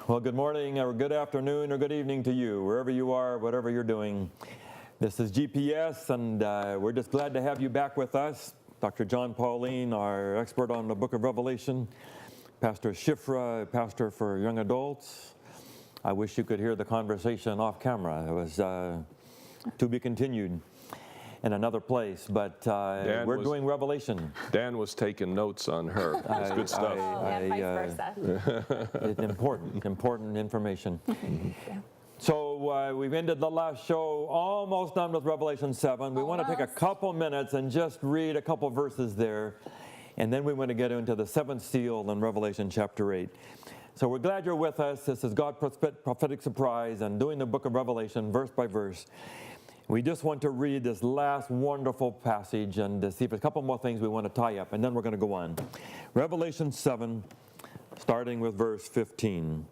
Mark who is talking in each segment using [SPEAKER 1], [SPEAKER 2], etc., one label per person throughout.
[SPEAKER 1] Well, good morning, or good afternoon, or good evening to you, wherever you are, whatever you're doing. This is GPS, and we're just glad to have you back with us. Dr. Jon Paulien, our expert on the book of Revelation. Pastor Shifra, pastor for young adults. I wish you could hear the conversation off camera. It was to be continued in another place, but we're doing Revelation.
[SPEAKER 2] Dan was taking notes on her. It's good stuff.
[SPEAKER 3] Vice versa.
[SPEAKER 1] Important information. So we've ended the last show, almost done with Revelation 7. We want to take a couple minutes and just read a couple verses there, and then we want to get into the seventh seal in Revelation chapter 8. So we're glad you're with us. This is God's Prophetic Surprise and doing the book of Revelation verse by verse. We just want to read this last wonderful passage and to see if there's a couple more things we want to tie up, and then we're going to go on. Revelation 7, starting with verse 15.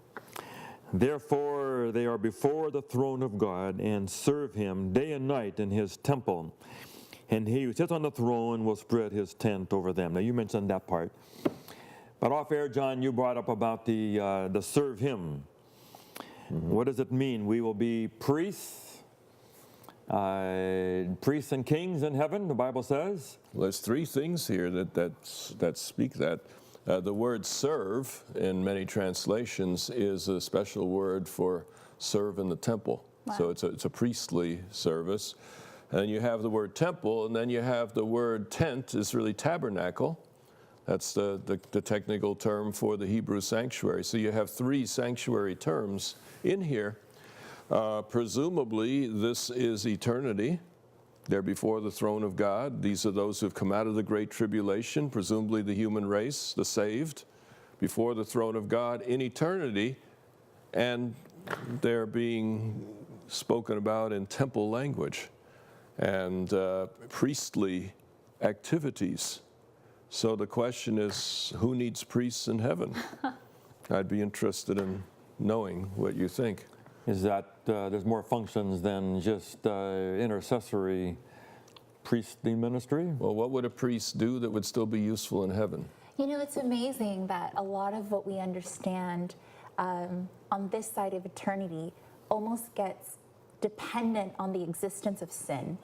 [SPEAKER 1] Therefore they are before the throne of God and serve him day and night in his temple. And he who sits on the throne will spread his tent over them. Now you mentioned that part. But off air, John, you brought up about the serve him. Mm-hmm. What does it mean? We will be priests. Priests and kings in heaven, the Bible says.
[SPEAKER 2] Well, there's three things here that speak that. The word serve in many translations is a special word for serve in the temple. Wow. So it's a priestly service. And you have the word temple, and then you have the word tent is really tabernacle. That's the technical term for the Hebrew sanctuary. So you have three sanctuary terms in here. Presumably, this is eternity. They're before the throne of God. These are those who have come out of the Great Tribulation, presumably the human race, the saved, before the throne of God in eternity, and they're being spoken about in temple language and priestly activities. So the question is, who needs priests in heaven? I'd be interested in knowing what you think.
[SPEAKER 1] Is that there's more functions than just intercessory priestly ministry?
[SPEAKER 2] Well, what would a priest do that would still be useful in heaven?
[SPEAKER 3] You know, it's amazing that a lot of what we understand on this side of eternity almost gets dependent on the existence of sin.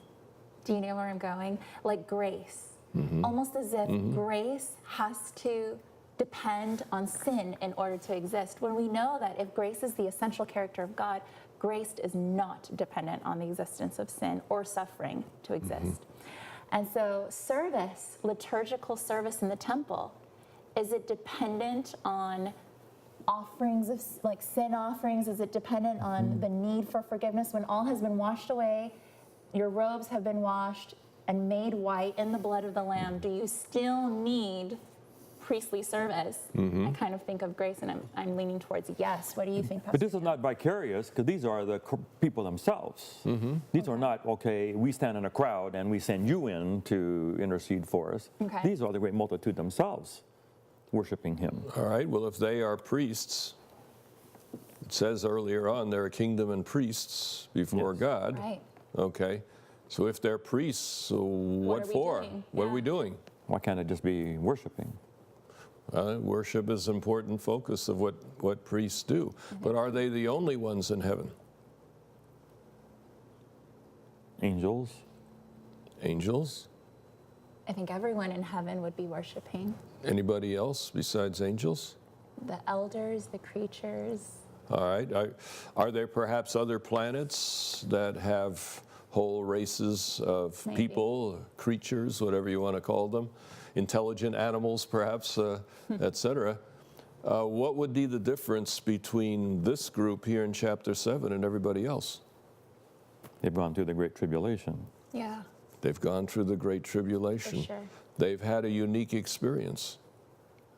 [SPEAKER 3] Do you know where I'm going? Like grace. Mm-hmm. Almost as if grace has to depend on sin in order to exist, when we know that if grace is the essential character of God, grace is not dependent on the existence of sin or suffering to exist. Mm-hmm. And so service, liturgical service in the temple, is it dependent on offerings of like sin offerings? Is it dependent on the need for forgiveness when all has been washed away, your robes have been washed and made white in the blood of the Lamb? Do you still need priestly service? Mm-hmm. I kind of think of grace, and I'm leaning towards yes. What do you think, Pastor?
[SPEAKER 1] But this is not vicarious, because these are the people themselves. Mm-hmm. These are not, we stand in a crowd and we send you in to intercede for us. Okay. These are the great multitude themselves worshiping him.
[SPEAKER 2] All right, well, if they are priests, it says earlier on they're a kingdom and priests before God.
[SPEAKER 3] Right.
[SPEAKER 2] Okay, so if they're priests, so what for? What are we doing?
[SPEAKER 1] Why can't it just be worshiping?
[SPEAKER 2] Worship is an important focus of what priests do. Mm-hmm. But are they the only ones in heaven?
[SPEAKER 1] Angels.
[SPEAKER 2] Angels?
[SPEAKER 3] I think everyone in heaven would be worshiping.
[SPEAKER 2] Anybody else besides angels?
[SPEAKER 3] The elders, the creatures.
[SPEAKER 2] All right. Are there perhaps other planets that have whole races of people, creatures, whatever you want to call them? Intelligent animals, perhaps, etc. What would be the difference between this group here in chapter 7 and everybody else?
[SPEAKER 1] They've gone through the Great Tribulation.
[SPEAKER 3] Yeah.
[SPEAKER 2] They've gone through the Great Tribulation.
[SPEAKER 3] For sure.
[SPEAKER 2] They've had a unique experience.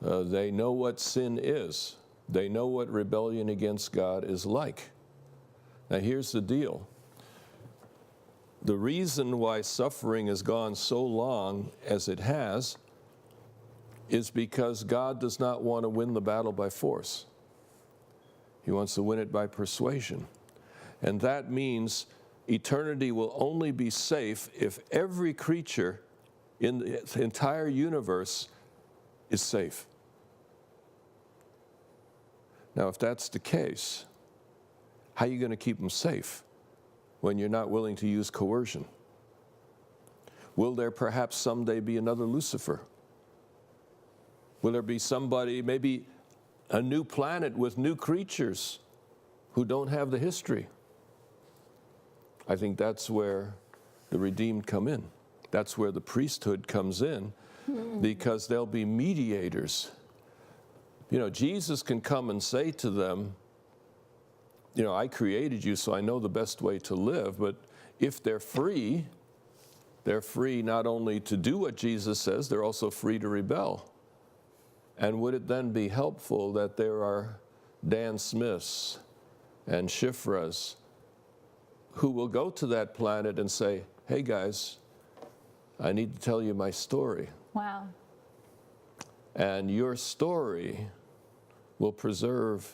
[SPEAKER 2] They know what sin is. They know what rebellion against God is like. Now here's the deal. The reason why suffering has gone so long as it has is because God does not want to win the battle by force. He wants to win it by persuasion. And that means eternity will only be safe if every creature in the entire universe is safe. Now, if that's the case, how are you going to keep them safe when you're not willing to use coercion? Will there perhaps someday be another Lucifer? Will there be somebody, maybe a new planet with new creatures who don't have the history? I think that's where the redeemed come in. That's where the priesthood comes in, because they'll be mediators. You know, Jesus can come and say to them, you know, I created you, so I know the best way to live. But if they're free not only to do what Jesus says, they're also free to rebel. And would it then be helpful that there are Dan Smiths and Shifras who will go to that planet and say, hey guys, I need to tell you my story.
[SPEAKER 3] Wow.
[SPEAKER 2] And your story will preserve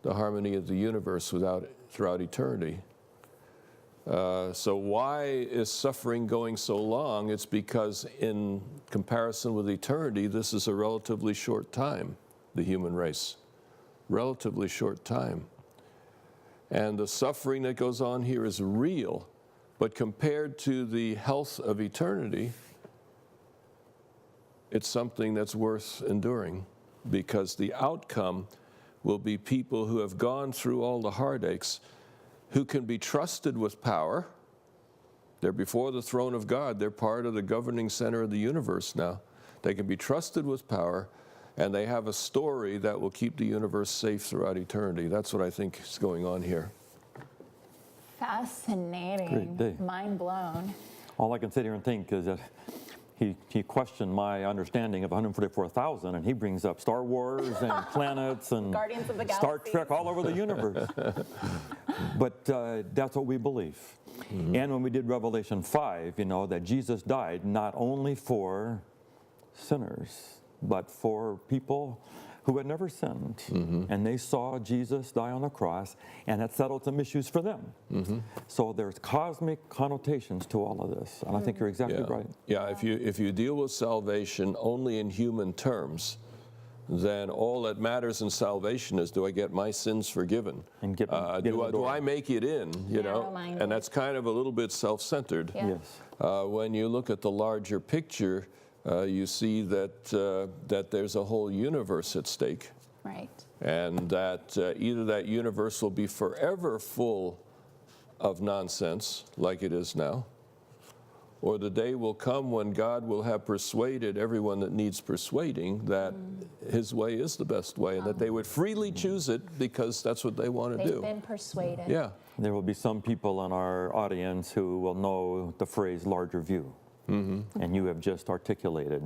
[SPEAKER 2] the harmony of the universe throughout eternity. So why is suffering going so long? It's because in comparison with eternity, this is a relatively short time, the human race. Relatively short time. And the suffering that goes on here is real, but compared to the health of eternity, it's something that's worth enduring, because the outcome will be people who have gone through all the heartaches, who can be trusted with power. They're before the throne of God. They're part of the governing center of the universe now. They can be trusted with power, and they have a story that will keep the universe safe throughout eternity. That's what I think is going on here.
[SPEAKER 3] Fascinating.
[SPEAKER 1] Great day.
[SPEAKER 3] Mind blown.
[SPEAKER 1] All I can sit here and think is that he questioned my understanding of 144,000, and he brings up Star Wars and planets and
[SPEAKER 3] Guardians of the
[SPEAKER 1] Star
[SPEAKER 3] Galaxy.
[SPEAKER 1] Trek all over the universe. But that's what we believe. And when we did Revelation 5, you know, that Jesus died not only for sinners, but for people who had never sinned. And they saw Jesus die on the cross, and that settled some issues for them. So there's cosmic connotations to all of this, and I think you're exactly right.
[SPEAKER 2] Yeah, if you deal with salvation only in human terms, then all that matters in salvation is, do I get my sins forgiven?
[SPEAKER 1] And get in the
[SPEAKER 2] do
[SPEAKER 1] door.
[SPEAKER 2] I make it in? You know,
[SPEAKER 3] Narrow-minded.
[SPEAKER 2] and that's kind of a little bit self-centered.
[SPEAKER 3] Yeah.
[SPEAKER 1] Yes.
[SPEAKER 2] When you look at the larger picture, you see that there's a whole universe at stake,
[SPEAKER 3] Right.
[SPEAKER 2] and that either that universe will be forever full of nonsense like it is now, or the day will come when God will have persuaded everyone that needs persuading that his way is the best way, and that they would freely choose it because that's what they want to
[SPEAKER 3] They've
[SPEAKER 2] do.
[SPEAKER 3] been persuaded.
[SPEAKER 2] Yeah.
[SPEAKER 1] There will be some people in our audience who will know the phrase larger view. And you have just articulated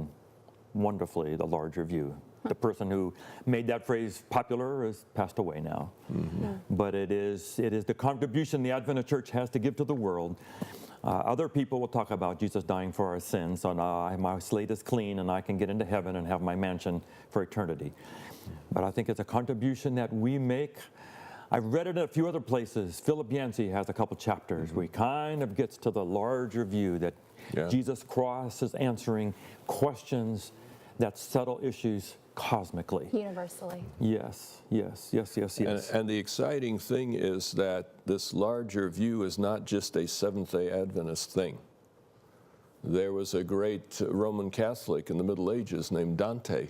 [SPEAKER 1] wonderfully the larger view. The person who made that phrase popular has passed away now. But it is the contribution the Adventist Church has to give to the world. Other people will talk about Jesus dying for our sins, so now my slate is clean and I can get into heaven and have my mansion for eternity. But I think it's a contribution that we make. I've read it in a few other places. Philip Yancey has a couple chapters where he kind of gets to the larger view that Jesus' cross is answering questions that settle issues cosmically.
[SPEAKER 3] Universally.
[SPEAKER 1] Yes.
[SPEAKER 2] And the exciting thing is that this larger view is not just a Seventh-day Adventist thing. There was a great Roman Catholic in the Middle Ages named Dante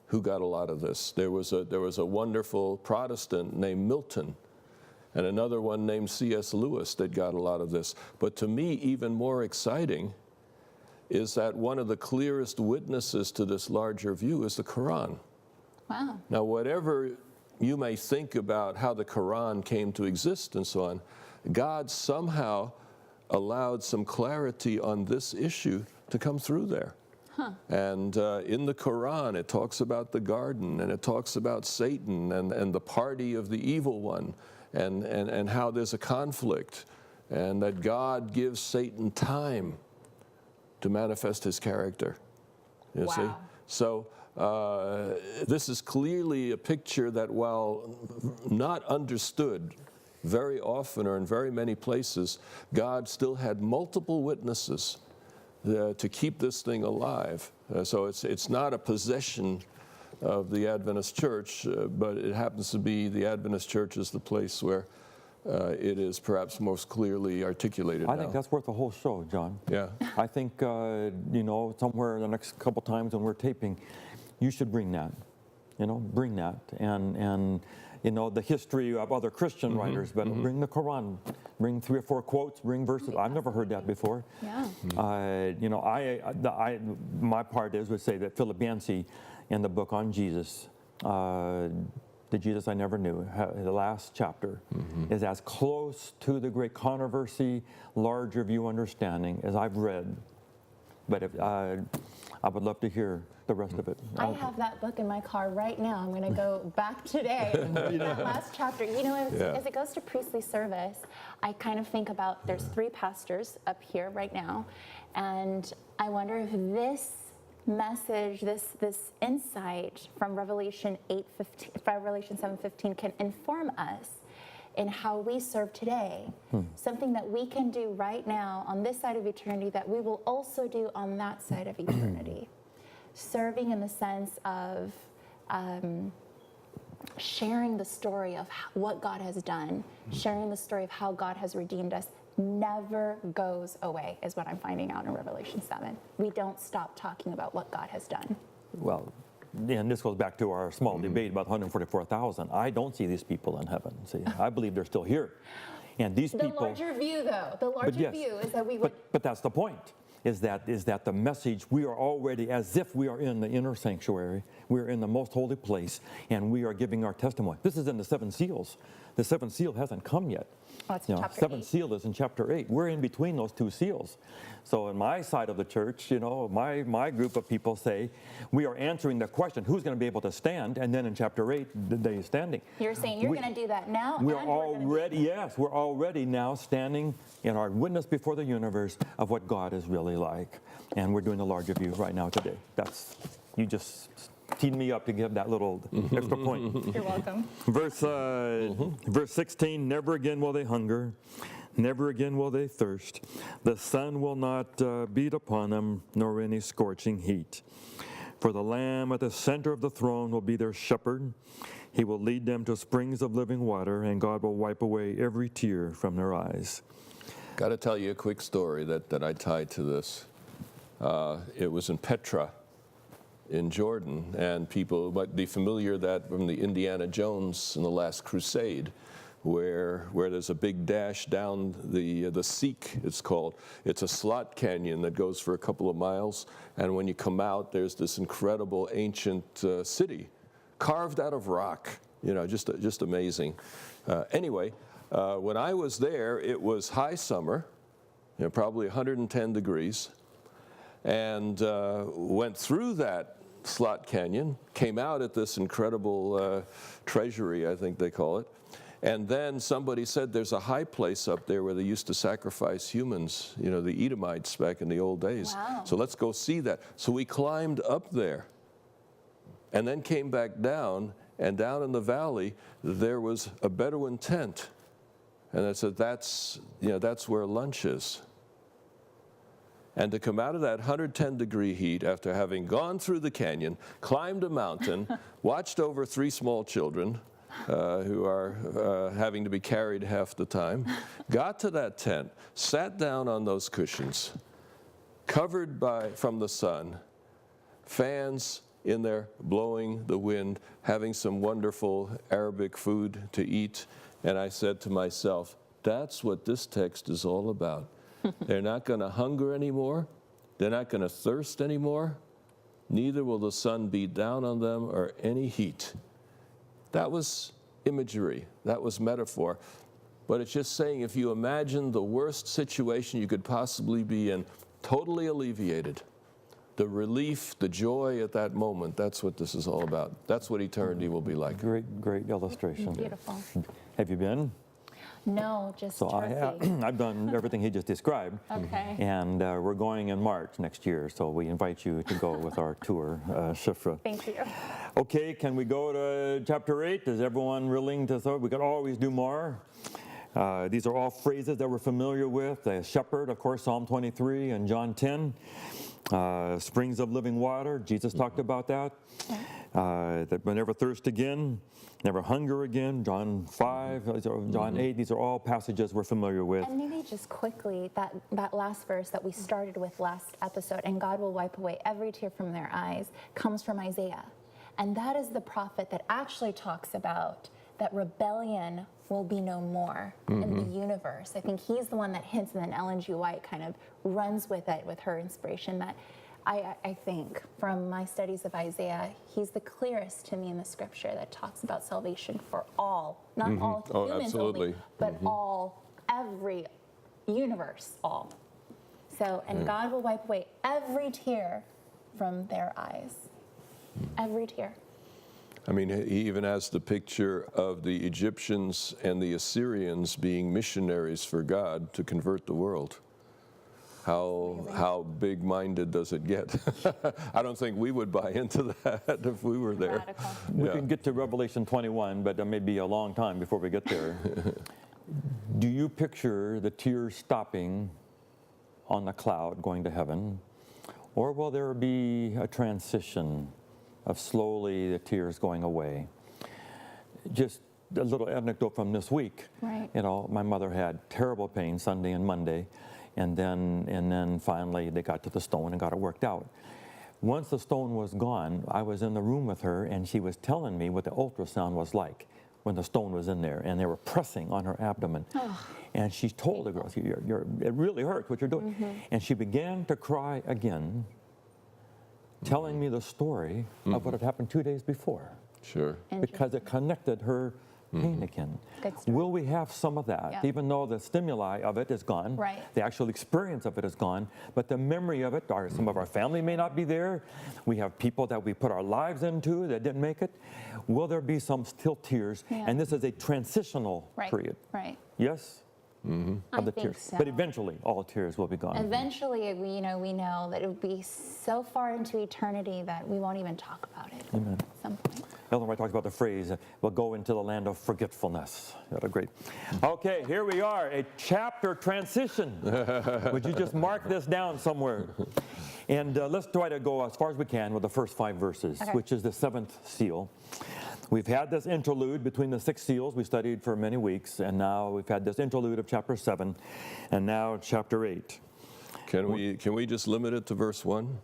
[SPEAKER 2] who got a lot of this. There was a wonderful Protestant named Milton, and another one named C.S. Lewis that got a lot of this. But to me, even more exciting is that one of the clearest witnesses to this larger view is the Quran.
[SPEAKER 3] Wow.
[SPEAKER 2] Now, whatever you may think about how the Quran came to exist and so on, God somehow allowed some clarity on this issue to come through there. And in the Quran, it talks about the garden, and it talks about Satan and the party of the evil one, and how there's a conflict, and that God gives Satan time to manifest his character. You see? So this is clearly a picture that, while not understood very often or in very many places, God still had multiple witnesses to keep this thing alive. So it's not a possession of the Adventist Church, but it happens to be the Adventist Church is the place where it is perhaps most clearly articulated
[SPEAKER 1] I think that's worth a whole show, John.
[SPEAKER 2] Yeah.
[SPEAKER 1] I think, somewhere the next couple times when we're taping, you should bring that. Bring that. And the history of other Christian writers, but bring the Quran, bring 3 or 4 quotes, bring verses. I've never heard that before.
[SPEAKER 3] Yeah.
[SPEAKER 1] My part would say that Philip Yancey in the book on Jesus, the Jesus I Never Knew, the last chapter, is as close to the great controversy, larger view understanding as I've read. But I would love to hear the rest of it.
[SPEAKER 3] I have that book in my car right now. I'm going to go back today and read that last chapter. As it goes to priestly service, I kind of think about there's 3 pastors up here right now, and I wonder if this message, this insight from Revelation 7:15 can inform us in how we serve today. Something that we can do right now on this side of eternity that we will also do on that side of eternity. Serving in the sense of sharing the story of what God has done, sharing the story of how God has redeemed us, never goes away, is what I'm finding out in Revelation 7. We don't stop talking about what God has done.
[SPEAKER 1] Well, and this goes back to our small debate about 144,000. I don't see these people in heaven. See, I believe they're still here. And these
[SPEAKER 3] The
[SPEAKER 1] people...
[SPEAKER 3] larger view, though, the larger view is that we would...
[SPEAKER 1] But that's the point, is that the message, we are already, as if we are in the inner sanctuary, we're in the most holy place, and we are giving our testimony. This is in the 7 seals. The 7th seal hasn't come yet.
[SPEAKER 3] Oh, it's in chapter
[SPEAKER 1] 7th
[SPEAKER 3] 8.
[SPEAKER 1] seal is in chapter 8. We're in between those 2 seals. So in my side of the church, my group of people say, we are answering the question, who's going to be able to stand? And then in chapter 8, the day is standing.
[SPEAKER 3] You're saying you're going to do that now?
[SPEAKER 1] We're already now standing in our witness before the universe of what God is really like. And we're doing the larger view right now today. You just teed me up to give that little extra point.
[SPEAKER 3] You're welcome.
[SPEAKER 1] Verse 16, never again will they hunger, never again will they thirst. The sun will not beat upon them, nor any scorching heat. For the Lamb at the center of the throne will be their shepherd. He will lead them to springs of living water, and God will wipe away every tear from their eyes.
[SPEAKER 2] Got to tell you a quick story that I tied to this. It was in Petra, in Jordan, and people might be familiar that from the Indiana Jones in the Last Crusade, where there's a big dash down the Seek, it's called. It's a slot canyon that goes for a couple of miles, and when you come out, there's this incredible ancient city carved out of rock. Just amazing. Anyway, when I was there, it was high summer, probably 110 degrees, and went through that slot canyon, came out at this incredible treasury, I think they call it, and then somebody said there's a high place up there where they used to sacrifice humans, the Edomites back in the old days.
[SPEAKER 3] Wow.
[SPEAKER 2] So let's go see that. So we climbed up there and then came back down, and down in the valley there was a Bedouin tent, and I said that's where lunch is. And to come out of that 110-degree heat after having gone through the canyon, climbed a mountain, watched over 3 small children who are having to be carried half the time, got to that tent, sat down on those cushions, covered from the sun, fans in there blowing the wind, having some wonderful Arabic food to eat. And I said to myself, that's what this text is all about. They're not going to hunger anymore. They're not going to thirst anymore. Neither will the sun beat down on them or any heat. That was imagery. That was metaphor. But it's just saying if you imagine the worst situation you could possibly be in, totally alleviated, the relief, the joy at that moment, that's what this is all about. That's what eternity will be like.
[SPEAKER 1] Great illustration.
[SPEAKER 3] Beautiful.
[SPEAKER 1] Have you been?
[SPEAKER 3] No, just
[SPEAKER 1] So
[SPEAKER 3] Turkey.
[SPEAKER 1] I've done everything he just described.
[SPEAKER 3] Okay.
[SPEAKER 1] And we're going in March next year, so we invite you to go with our tour, Shifra.
[SPEAKER 3] Thank you.
[SPEAKER 1] Okay, can we go to chapter 8? Is everyone willing to? So we could always do more. These are all phrases that we're familiar with. The shepherd, of course, Psalm 23 and John 10. Springs of living water, Jesus talked about that. That will never thirst again, never hunger again, John 5, John 8, these are all passages we're familiar with.
[SPEAKER 3] And maybe just quickly, that last verse that we started with last episode, and God will wipe away every tear from their eyes, comes from Isaiah. And that is the prophet that actually talks about that rebellion will be no more in the universe. I think he's the one that hints, and then Ellen G. White kind of runs with it with her inspiration. That I think from my studies of Isaiah, he's the clearest to me in the scripture that talks about salvation for all, not all humans only, but all, every universe, all. So, and God will wipe away every tear from their eyes, every tear.
[SPEAKER 2] I mean, he even has the picture of the Egyptians and the Assyrians being missionaries for God to convert the world. How big-minded does it get? I don't think we would buy into that if we were there.
[SPEAKER 3] Radical.
[SPEAKER 1] We can get to Revelation 21, but that may be a long time before we get there. Do you picture the tears stopping on the cloud going to heaven? Or will there be a transition of slowly the tears going away? Just a little anecdote from this week.
[SPEAKER 3] Right.
[SPEAKER 1] You know, my mother had terrible pain Sunday and Monday, and then finally they got to the stone and got it worked out. Once the stone was gone, I was in the room with her, and she was telling me what the ultrasound was like when the stone was in there, and they were pressing on her abdomen. And she told the girl, it really hurts what you're doing. And she began to cry again, telling me the story of what had happened 2 days before.
[SPEAKER 2] Sure.
[SPEAKER 1] Because it connected her pain again. Will we have some of that, even though the stimuli of it is gone,
[SPEAKER 3] Right.
[SPEAKER 1] the actual experience of it is gone, but the memory of it, some of our family may not be there. We have people that we put our lives into that didn't make it. Will there be some still tears?
[SPEAKER 3] Yeah.
[SPEAKER 1] And this is a transitional period.
[SPEAKER 3] Right.
[SPEAKER 1] Yes?
[SPEAKER 3] I
[SPEAKER 1] Of the
[SPEAKER 3] think
[SPEAKER 1] tears.
[SPEAKER 3] so.
[SPEAKER 1] But eventually, all tears will be gone.
[SPEAKER 3] Eventually, we know that it will be so far into eternity that we won't even talk about it at some point.
[SPEAKER 1] Ellen White talks about the phrase, we'll go into the land of forgetfulness. What a great. Okay, here we are, a chapter transition. Would you just mark this down somewhere? And let's try to go as far as we can with the first 5 verses, which is the 7th seal. We've had this interlude between the 6 seals we studied for many weeks, and now we've had this interlude of chapter 7, and now chapter 8.
[SPEAKER 2] Can we just limit it to verse 1?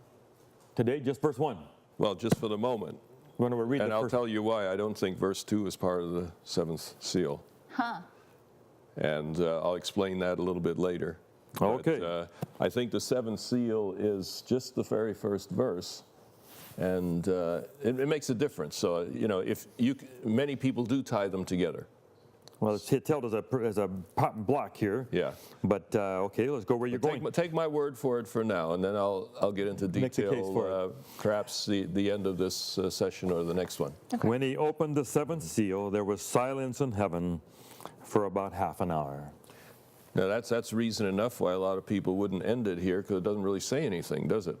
[SPEAKER 1] Today, just verse 1.
[SPEAKER 2] Well, just for the moment.
[SPEAKER 1] When we read
[SPEAKER 2] And
[SPEAKER 1] the
[SPEAKER 2] I'll
[SPEAKER 1] first,
[SPEAKER 2] tell you why I don't think verse 2 is part of the 7th seal. And I'll explain that a little bit later.
[SPEAKER 1] Okay.
[SPEAKER 2] But, I think the 7th seal is just the very first verse. And it makes a difference. So, many people do tie them together.
[SPEAKER 1] well, it's held as a block here.
[SPEAKER 2] Yeah.
[SPEAKER 1] But okay, let's go where you're going.
[SPEAKER 2] Take my word for it for now, and then I'll get into
[SPEAKER 1] Make the case
[SPEAKER 2] detail,
[SPEAKER 1] for
[SPEAKER 2] perhaps the end of this session or the next one.
[SPEAKER 1] When he opened the 7th seal, there was silence in heaven for about half an hour.
[SPEAKER 2] Now that's reason enough why a lot of people wouldn't end it here, because it doesn't really say anything, does it?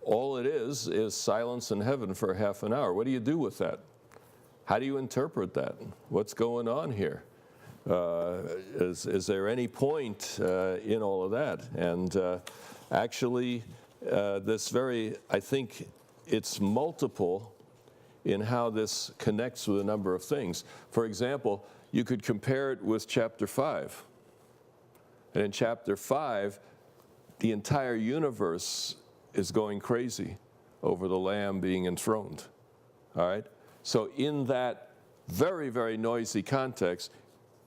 [SPEAKER 2] All it is silence in heaven for half an hour. What do you do with that? How do you interpret that? What's going on here? Is there any point in all of that? And actually, I think it's multiple in how this connects with a number of things. For example, you could compare it with chapter 5. And in chapter 5, the entire universe is going crazy over the Lamb being enthroned. All right? So in that very, very noisy context,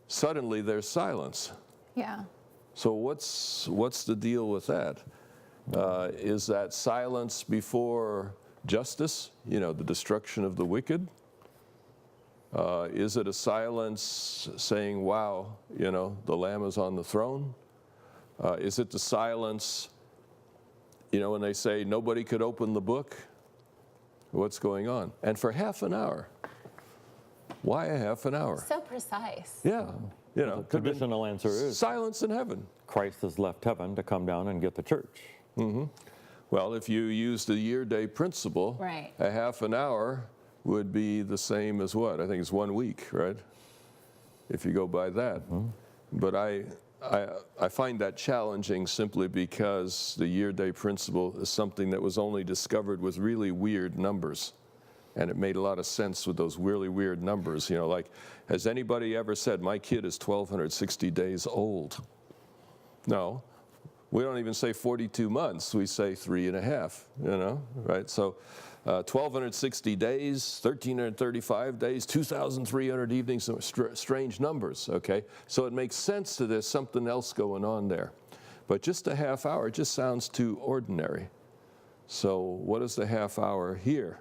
[SPEAKER 2] suddenly there's silence.
[SPEAKER 3] Yeah.
[SPEAKER 2] So what's the deal with that? Is that silence before justice, the destruction of the wicked? Is it a silence saying, wow, the Lamb is on the throne? Is it the silence, when they say nobody could open the book? What's going on? And for half an hour. Why a half an hour?
[SPEAKER 3] So precise.
[SPEAKER 2] Yeah.
[SPEAKER 1] The traditional answer is
[SPEAKER 2] silence in heaven.
[SPEAKER 1] Christ has left heaven to come down and get the church.
[SPEAKER 2] Well, if you use the year-day principle,
[SPEAKER 3] Right.
[SPEAKER 2] a half an hour would be the same as what? I think it's 1 week, right? If you go by that. But I find that challenging simply because the year-day principle is something that was only discovered with really weird numbers. And it made a lot of sense with those really weird numbers. You know, like, has anybody ever said, my kid is 1,260 days old? No. We don't even say 42 months. We say 3.5, you know, right? So 1,260 days, 1,335 days, 2,300 evenings, strange numbers, okay? So it makes sense that there's something else going on there. But just a half hour just sounds too ordinary. So what is the half hour here?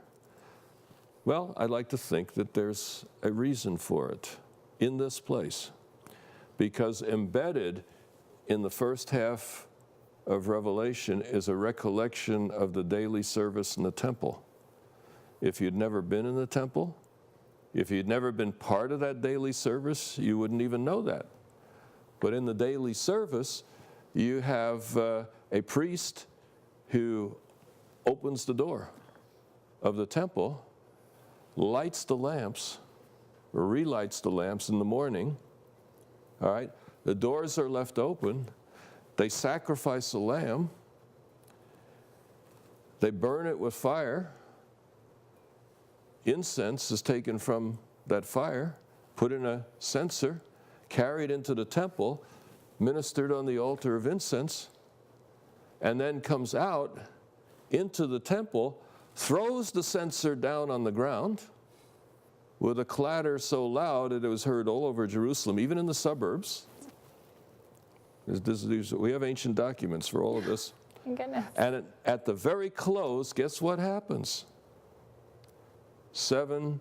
[SPEAKER 2] Well, I'd like to think that there's a reason for it in this place, because embedded in the first half of Revelation is a recollection of the daily service in the temple. If you'd never been in the temple, if you'd never been part of that daily service, you wouldn't even know that. But in the daily service, you have a priest who opens the door of the temple, lights the lamps, or relights the lamps in the morning, all right? The doors are left open. They sacrifice a lamb. They burn it with fire. Incense is taken from that fire, put in a censer, carried into the temple, ministered on the altar of incense, and then comes out into the temple, throws the censer down on the ground with a clatter so loud that it was heard all over Jerusalem, even in the suburbs. We have ancient documents for all of this.
[SPEAKER 3] Thank goodness.
[SPEAKER 2] And at the very close, guess what happens? 7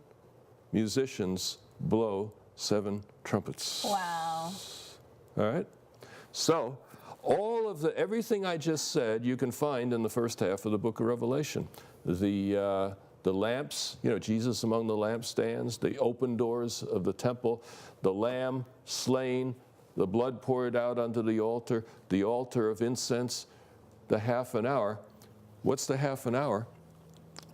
[SPEAKER 2] musicians blow 7 trumpets.
[SPEAKER 3] Wow.
[SPEAKER 2] All right? So, everything I just said, you can find in the first half of the book of Revelation. The lamps, you know, Jesus among the lampstands, the open doors of the temple, the lamb slain, the blood poured out onto the altar of incense, the half an hour. What's the half an hour?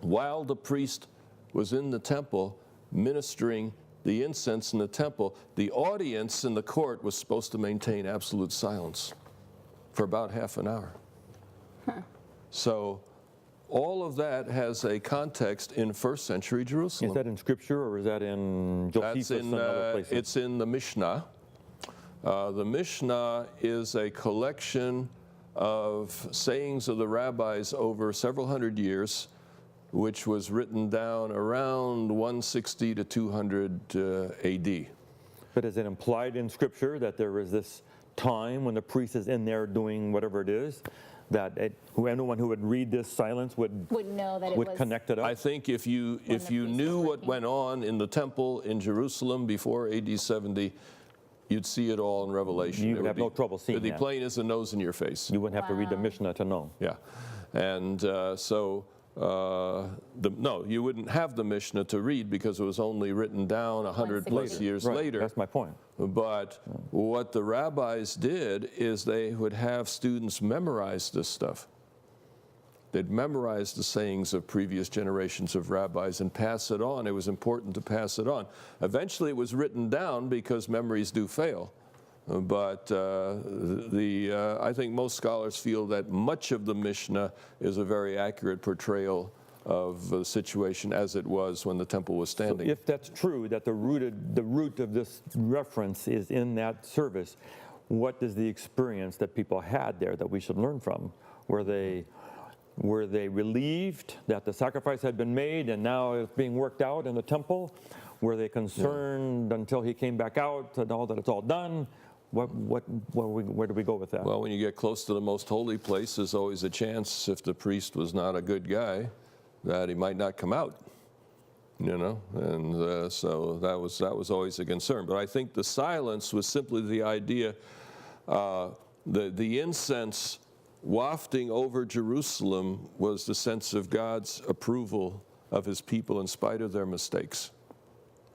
[SPEAKER 2] While the priest was in the temple ministering the incense in the temple, the audience in the court was supposed to maintain absolute silence for about half an hour.
[SPEAKER 3] Huh.
[SPEAKER 2] So all of that has a context in first century Jerusalem.
[SPEAKER 1] Is that in Scripture or is that in Josephus and other places?
[SPEAKER 2] It's in the Mishnah. The Mishnah is a collection of sayings of the rabbis over several hundred years, which was written down around 160 to 200 AD.
[SPEAKER 1] But is it implied in Scripture that there is this time when the priest is in there doing whatever it is, that anyone who would read this silence would
[SPEAKER 3] know that it
[SPEAKER 1] would
[SPEAKER 3] was
[SPEAKER 1] connect it up?
[SPEAKER 2] I think if you knew what went on in the temple in Jerusalem before AD 70, you'd see it all in Revelation.
[SPEAKER 1] You would have no trouble seeing
[SPEAKER 2] that. It'd
[SPEAKER 1] that.
[SPEAKER 2] be plain as the nose in your face.
[SPEAKER 1] You wouldn't have to read the Mishnah to know.
[SPEAKER 2] Yeah, and no, you wouldn't have the Mishnah to read because it was only written down 100 plus years
[SPEAKER 1] Right,
[SPEAKER 2] later.
[SPEAKER 1] that's my point.
[SPEAKER 2] But what the rabbis did is they would have students memorize this stuff. They'd memorize the sayings of previous generations of rabbis and pass it on. It was important to pass it on. Eventually it was written down because memories do fail. But I think most scholars feel that much of the Mishnah is a very accurate portrayal of the situation as it was when the temple was standing.
[SPEAKER 1] So if that's true, that the root of this reference is in that service, what is the experience that people had there that we should learn from? Were they relieved that the sacrifice had been made and now it's being worked out in the temple? Were they concerned until he came back out to know that it's all done? Where do we go with that?
[SPEAKER 2] Well, when you get close to the most holy place, there's always a chance, if the priest was not a good guy, that he might not come out, you know, and so that was always a concern. But I think the silence was simply the idea, the incense wafting over Jerusalem was the sense of God's approval of his people in spite of their mistakes,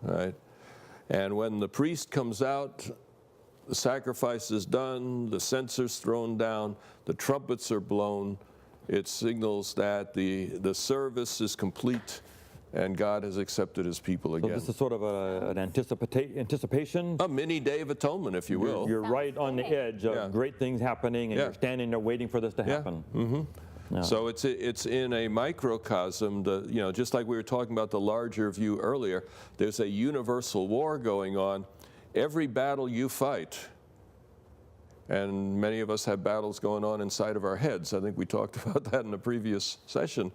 [SPEAKER 2] right? And when the priest comes out, the sacrifice is done, the censer's thrown down, the trumpets are blown. It signals that the service is complete, and God has accepted his people
[SPEAKER 1] So
[SPEAKER 2] again.
[SPEAKER 1] this is sort of an anticipation.
[SPEAKER 2] A mini Day of Atonement, if you will.
[SPEAKER 1] You're right on the edge of
[SPEAKER 2] Yeah.
[SPEAKER 1] great things happening, and
[SPEAKER 2] Yeah.
[SPEAKER 1] you're standing there waiting for this to happen. Yeah.
[SPEAKER 2] So it's in a microcosm, just like we were talking about the larger view earlier, there's a universal war going on. Every battle you fight, and many of us have battles going on inside of our heads. I think we talked about that in the previous session.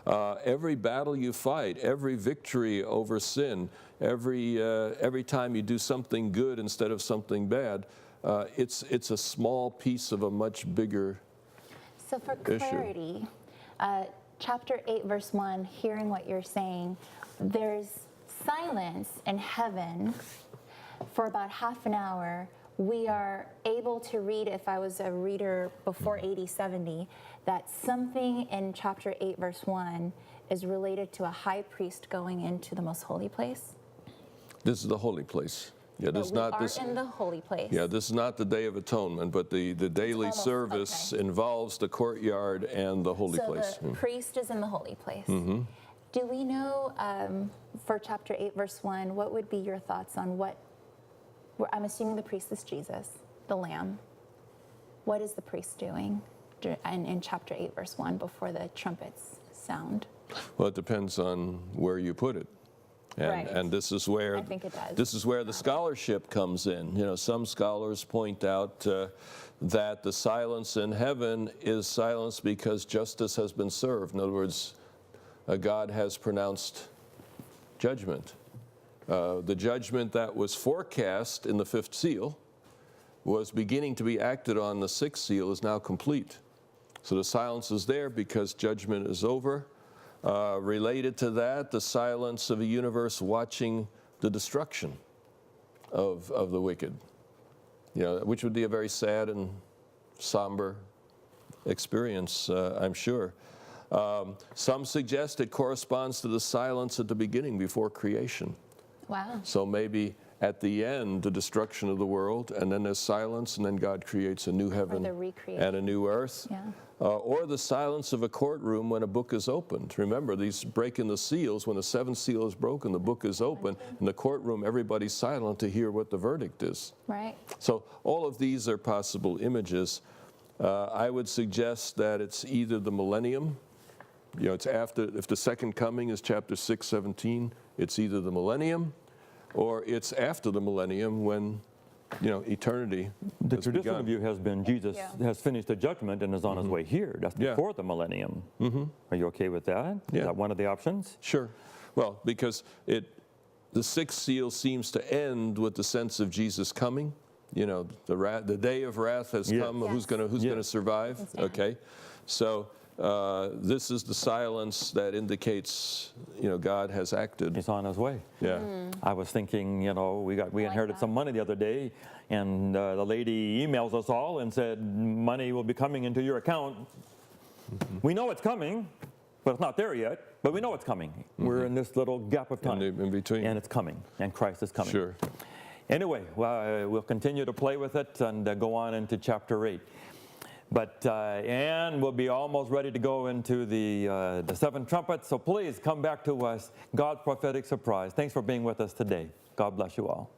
[SPEAKER 2] Every battle you fight, every victory over sin, every time you do something good instead of something bad, it's a small piece of a much bigger
[SPEAKER 3] So for clarity, chapter 8, verse 1, hearing what you're saying, there's silence in heaven for about half an hour. We are able to read, if I was a reader before 80, 70, that something in chapter 8, verse 1 is related to a high priest going into the most holy place.
[SPEAKER 2] This is the holy place. Yeah,
[SPEAKER 3] But
[SPEAKER 2] this is
[SPEAKER 3] we
[SPEAKER 2] not
[SPEAKER 3] are
[SPEAKER 2] this.
[SPEAKER 3] in the holy place.
[SPEAKER 2] Yeah, this is not the Day of Atonement, but the daily
[SPEAKER 3] almost-
[SPEAKER 2] service
[SPEAKER 3] okay.
[SPEAKER 2] involves the courtyard and the holy
[SPEAKER 3] So
[SPEAKER 2] place.
[SPEAKER 3] the priest is in the holy place.
[SPEAKER 2] Mm-hmm.
[SPEAKER 3] Do we know for chapter 8, verse 1, what would be your thoughts on I'm assuming the priest is Jesus, the Lamb. What is the priest doing in chapter 8, verse 1, before the trumpets sound?
[SPEAKER 2] Well, it depends on where you put it.
[SPEAKER 3] Right.
[SPEAKER 2] And this is where
[SPEAKER 3] I think it does.
[SPEAKER 2] This is where the scholarship comes in. Some scholars point out that the silence in heaven is silence because justice has been served. In other words, God has pronounced judgment. The judgment that was forecast in the fifth seal was beginning to be acted on. The sixth seal is now complete. So the silence is there because judgment is over. Related to that, the silence of a universe watching the destruction of the wicked, which would be a very sad and somber experience, I'm sure. Some suggest it corresponds to the silence at the beginning before creation.
[SPEAKER 3] Wow.
[SPEAKER 2] So maybe at the end, the destruction of the world, and then there's silence, and then God creates a new heaven
[SPEAKER 3] the recreation.
[SPEAKER 2] and a new earth.
[SPEAKER 3] Yeah.
[SPEAKER 2] Or the silence of a courtroom when a book is opened. Remember, these breaking the seals, when the seventh seal is broken, the book is open. In the courtroom, everybody's silent to hear what the verdict is.
[SPEAKER 3] Right.
[SPEAKER 2] So all of these are possible images. I would suggest that it's either the millennium, it's after, if the second coming is chapter 6:17, it's either the millennium or it's after the millennium when, eternity
[SPEAKER 1] The
[SPEAKER 2] has
[SPEAKER 1] traditional
[SPEAKER 2] begun.
[SPEAKER 1] view has been Jesus has finished the judgment and is on his way here. That's
[SPEAKER 2] Yeah.
[SPEAKER 1] before the millennium. Are you okay with that?
[SPEAKER 2] Yeah.
[SPEAKER 1] Is that one of the options?
[SPEAKER 2] Sure. Well, because the sixth seal seems to end with the sense of Jesus coming. The day of wrath has
[SPEAKER 1] Yes.
[SPEAKER 2] come.
[SPEAKER 3] Yes.
[SPEAKER 2] Who's going to survive?
[SPEAKER 3] Stand.
[SPEAKER 2] Okay. So this is the silence that indicates, God has acted.
[SPEAKER 1] He's on his way.
[SPEAKER 2] Yeah.
[SPEAKER 1] I was thinking, we inherited some money the other day, and the lady emails us all and said, money will be coming into your account. We know it's coming, but it's not there yet, but we know it's coming. We're in this little gap of time.
[SPEAKER 2] In between.
[SPEAKER 1] And it's coming, and Christ is coming.
[SPEAKER 2] Sure.
[SPEAKER 1] Anyway, we'll continue to play with it and go on into chapter 8. But and we'll be almost ready to go into the seven trumpets. So please come back to us. God's prophetic surprise. Thanks for being with us today. God bless you all.